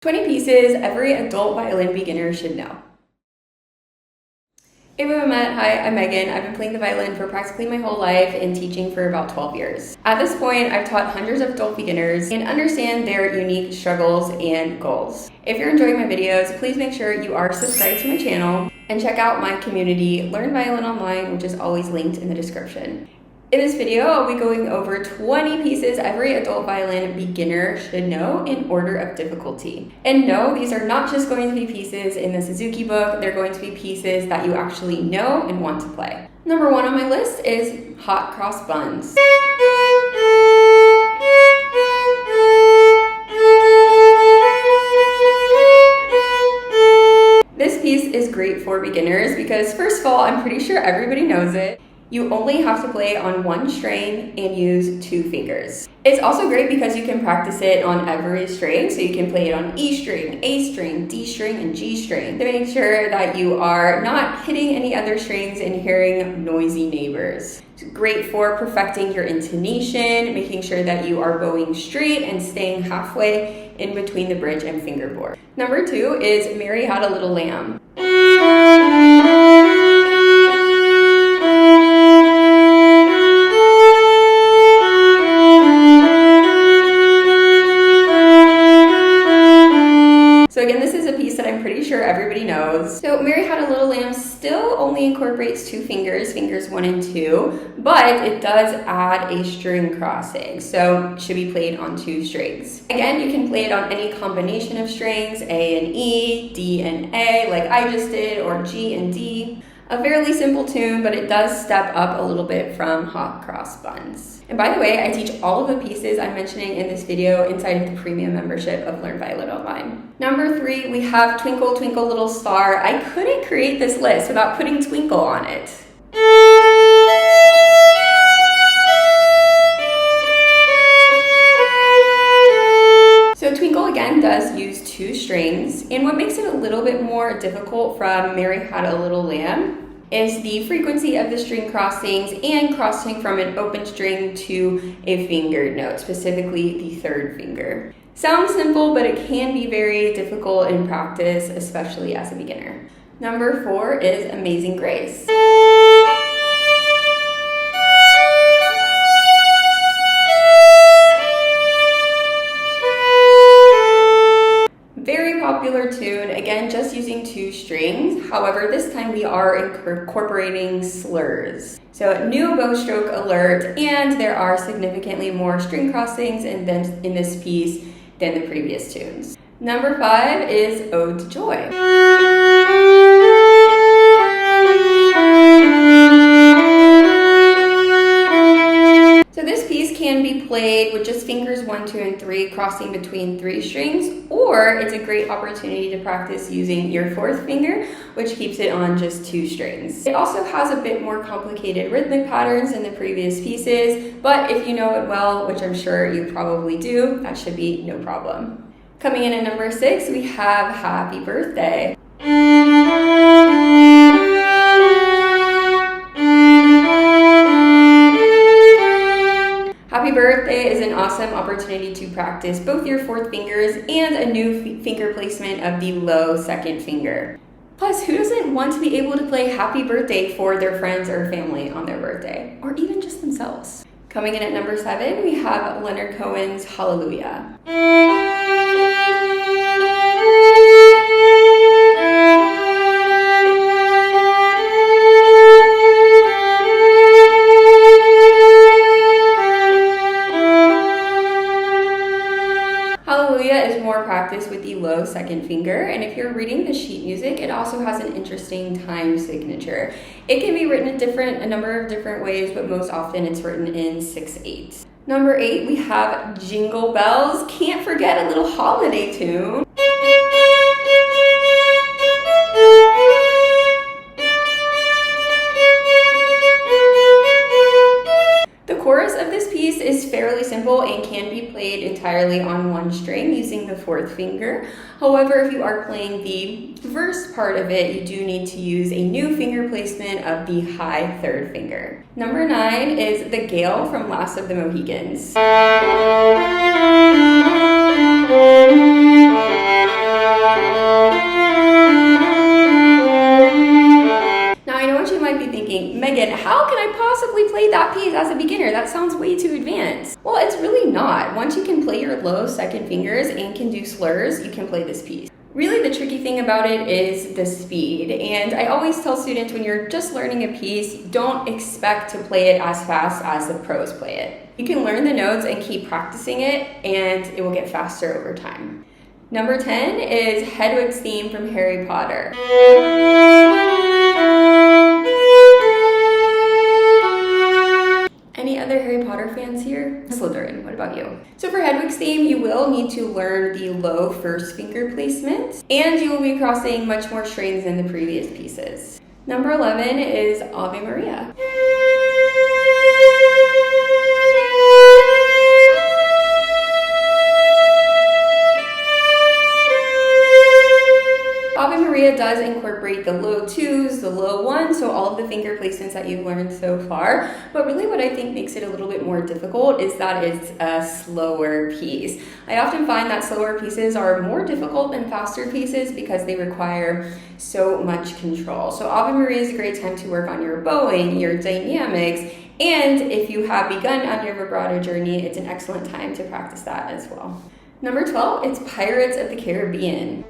20 pieces every adult violin beginner should know. Hey everyone, hi, I'm Megan. I've been playing the violin for practically my whole life and teaching for about 12 years. At this point, I've taught hundreds of adult beginners and understand their unique struggles and goals. If you're enjoying my videos, please make sure you are subscribed to my channel and check out my community, Learn Violin Online, which is always linked in the description. In this video, I'll be going over 20 pieces every adult violin beginner should know in order of difficulty. And no, these are not just going to be pieces in the Suzuki book, they're going to be pieces that you actually know and want to play. Number 1 on my list is hot cross buns. This piece is great for beginners because first of all, I'm pretty sure everybody knows it. You only have to play on one string and use 2 fingers. It's also great because you can practice it on every string, so you can play it on E string, A string, D string, and G string to make sure that you are not hitting any other strings and hearing noisy neighbors. It's great for perfecting your intonation, making sure that you are bowing straight and staying halfway in between the bridge and fingerboard. Number 2 is Mary Had a Little Lamb. So again, this is a piece that I'm pretty sure everybody knows. So Mary Had a Little Lamb still only incorporates 2 fingers, fingers 1 and 2, but it does add a string crossing, so it should be played on 2 strings. Again, you can play it on any combination of strings, A and E, D and A, like I just did, or G and D. A fairly simple tune, but it does step up a little bit from hot cross buns. And by the way, I teach all of the pieces I'm mentioning in this video inside of the premium membership of Learn Violin Online. Number 3, we have Twinkle Twinkle Little Star. I couldn't create this list without putting Twinkle on it. So Twinkle again does use 2 strings, and what makes it a little bit more difficult from Mary Had a Little Lamb is the frequency of the string crossings and crossing from an open string to a fingered note, specifically the 3rd finger. Sounds simple, but it can be very difficult in practice, especially as a beginner. Number 4 is Amazing Grace. Very popular tune, again just using 2 strings. However, this time we are incorporating slurs. So new bow stroke alert, and there are significantly more string crossings in this piece than the previous tunes. Number 5 is Ode to Joy. So this piece can be played with just fingers 1, 2, and 3 crossing between 3 strings, or it's a great opportunity to practice using your 4th finger, which keeps it on just 2 strings. It also has a bit more complicated rhythmic patterns than the previous pieces, but if you know it well, which I'm sure you probably do, that should be no problem. Coming in at number 6, we have Happy Birthday. Happy Birthday is an awesome opportunity to practice both your 4th fingers and a new finger placement of the low 2nd finger. Plus, who doesn't want to be able to play Happy Birthday for their friends or family on their birthday, or even just themselves? Coming in at number 7, we have Leonard Cohen's Hallelujah. Hallelujah is more practice with the low 2nd finger, and if you're reading the sheet music, it also has an interesting time signature. It can be written a number of different ways, but most often it's written in 6/8. Number 8, we have Jingle Bells. Can't forget a little holiday tune. The chorus of this piece is fairly simple and can be played entirely on 1 string using the 4th finger. However, if you are playing the verse part of it, you do need to use a new finger placement of the high 3rd finger. Number 9 is The Gale from Last of the Mohicans. possibly played that piece as a beginner? That sounds way too advanced. Well, it's really not. Once you can play your low second fingers and can do slurs, you can play this piece. Really, the tricky thing about it is the speed, and I always tell students when you're just learning a piece, don't expect to play it as fast as the pros play it. You can learn the notes and keep practicing it, and it will get faster over time. Number 10 is Hedwig's theme from Harry Potter. Any other Harry Potter fans here? Slytherin, what about you? So for Hedwig's theme, you will need to learn the low first finger placement, and you will be crossing much more strings than the previous pieces. Number 11 is Ave Maria. Ave Maria does incorporate the low twos, the low ones, so all of the finger placements that you've learned so far. But really what I think makes it a little bit more difficult is that it's a slower piece. I often find that slower pieces are more difficult than faster pieces because they require so much control. So Ave Maria is a great time to work on your bowing, your dynamics, and if you have begun on your vibrato journey, it's an excellent time to practice that as well. Number 12, it's Pirates of the Caribbean.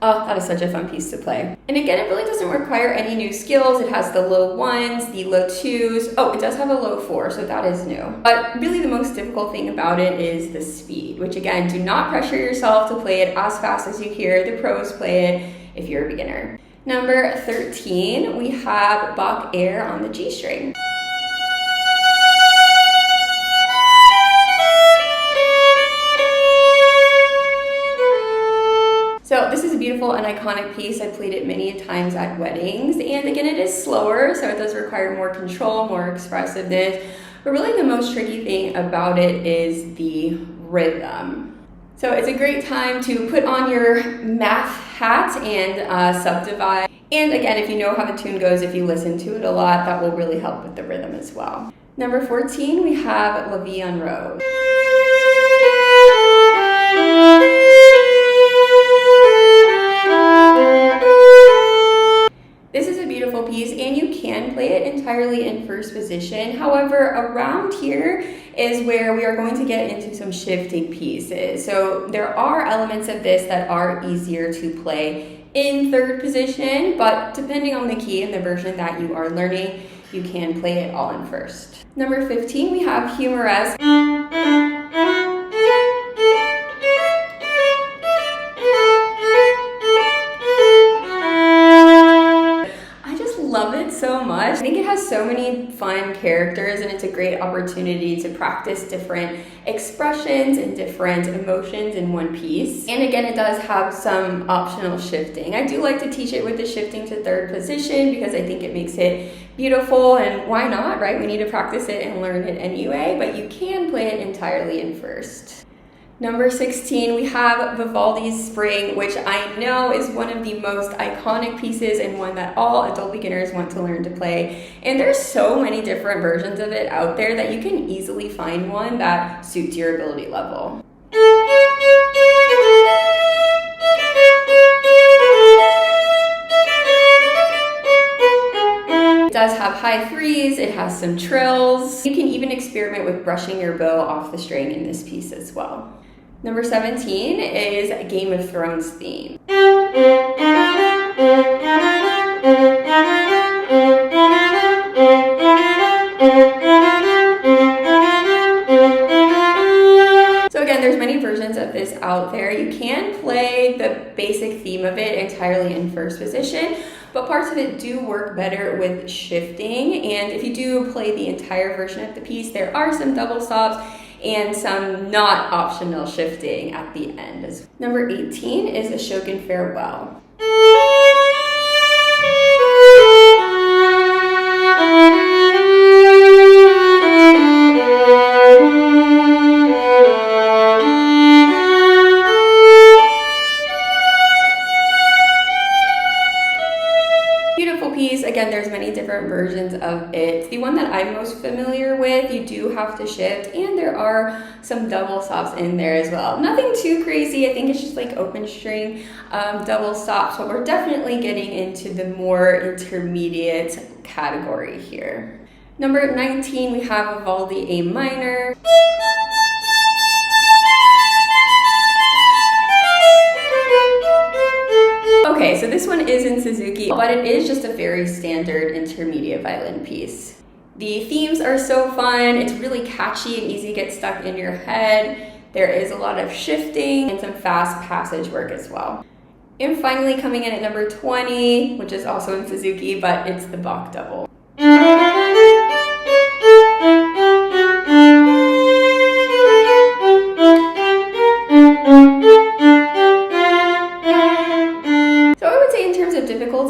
Oh, that is such a fun piece to play. And again, it really doesn't require any new skills. It has the low ones, the low twos. Oh, it does have a low four, so that is new. But really the most difficult thing about it is the speed, which again, do not pressure yourself to play it as fast as you hear the pros play it if you're a beginner. Number 13, we have Bach Air on the G string. So this is a beautiful and iconic piece. I played it many times at weddings, and again, it is slower, so it does require more control, more expressiveness, but really the most tricky thing about it is the rhythm. So it's a great time to put on your math hat and subdivide. And again, if you know how the tune goes, if you listen to it a lot, that will really help with the rhythm as well. Number 14, we have La Vie en Rose. This is a beautiful piece, and you can play it entirely in first position. However, around here is where we are going to get into some shifting pieces. So there are elements of this that are easier to play in third position, but depending on the key and the version that you are learning, you can play it all in first. Number 15, we have Humoresque. Love it so much. I think it has so many fun characters, and it's a great opportunity to practice different expressions and different emotions in one piece. And again, it does have some optional shifting. I do like to teach it with the shifting to third position because I think it makes it beautiful, and why not, right? We need to practice it and learn it anyway, but you can play it entirely in first. Number 16, we have Vivaldi's Spring, which I know is one of the most iconic pieces and one that all adult beginners want to learn to play. And there's so many different versions of it out there that you can easily find one that suits your ability level. It does have high threes, it has some trills. You can even experiment with brushing your bow off the string in this piece as well. Number 17 is Game of Thrones theme. So again, there's many versions of this out there. You can play the basic theme of it entirely in first position, but parts of it do work better with shifting. And if you do play the entire version of the piece, there are some double stops and some not optional shifting at the end. Number 18 is Ashokan Farewell. Beautiful piece. Again, there's many different versions of It's the one that I'm most familiar with. You do have to shift, and there are some double stops in there as well. Nothing too crazy. I think it's just like open string double stops, but we're definitely getting into the more intermediate category here. Number 19, we have Vivaldi A minor. Okay, so this one is in Suzuki, but it is just a very standard intermediate violin piece. The themes are so fun. It's really catchy and easy to get stuck in your head. There is a lot of shifting and some fast passage work as well. And finally, coming in at number 20, which is also in Suzuki, but it's the Bach double.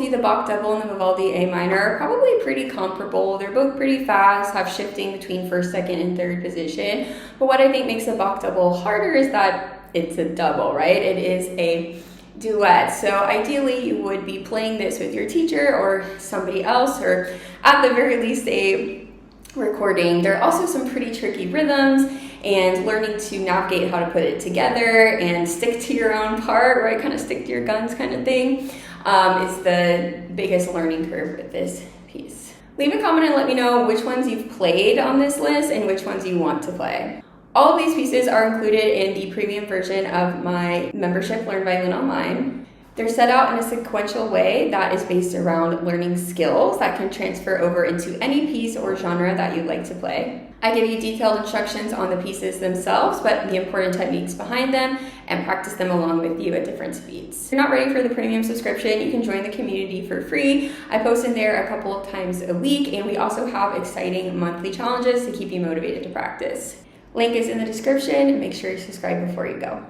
The Bach double and the Vivaldi A minor are probably pretty comparable. They're both pretty fast, have shifting between first, second, and third position. But what I think makes the Bach double harder is that it's a double, right? It is a duet. So ideally you would be playing this with your teacher or somebody else, or at the very least a recording. There are also some pretty tricky rhythms, and learning to navigate how to put it together and stick to your own part, right? Kind of stick to your guns kind of thing. Is the biggest learning curve with this piece. Leave a comment and let me know which ones you've played on this list and which ones you want to play. All of these pieces are included in the premium version of my membership, Learn Violin Online. They're set out in a sequential way that is based around learning skills that can transfer over into any piece or genre that you'd like to play. I give you detailed instructions on the pieces themselves, but the important techniques behind them, and practice them along with you at different speeds. If you're not ready for the premium subscription, you can join the community for free. I post in there a couple of times a week, and we also have exciting monthly challenges to keep you motivated to practice. Link is in the description, and make sure you subscribe before you go.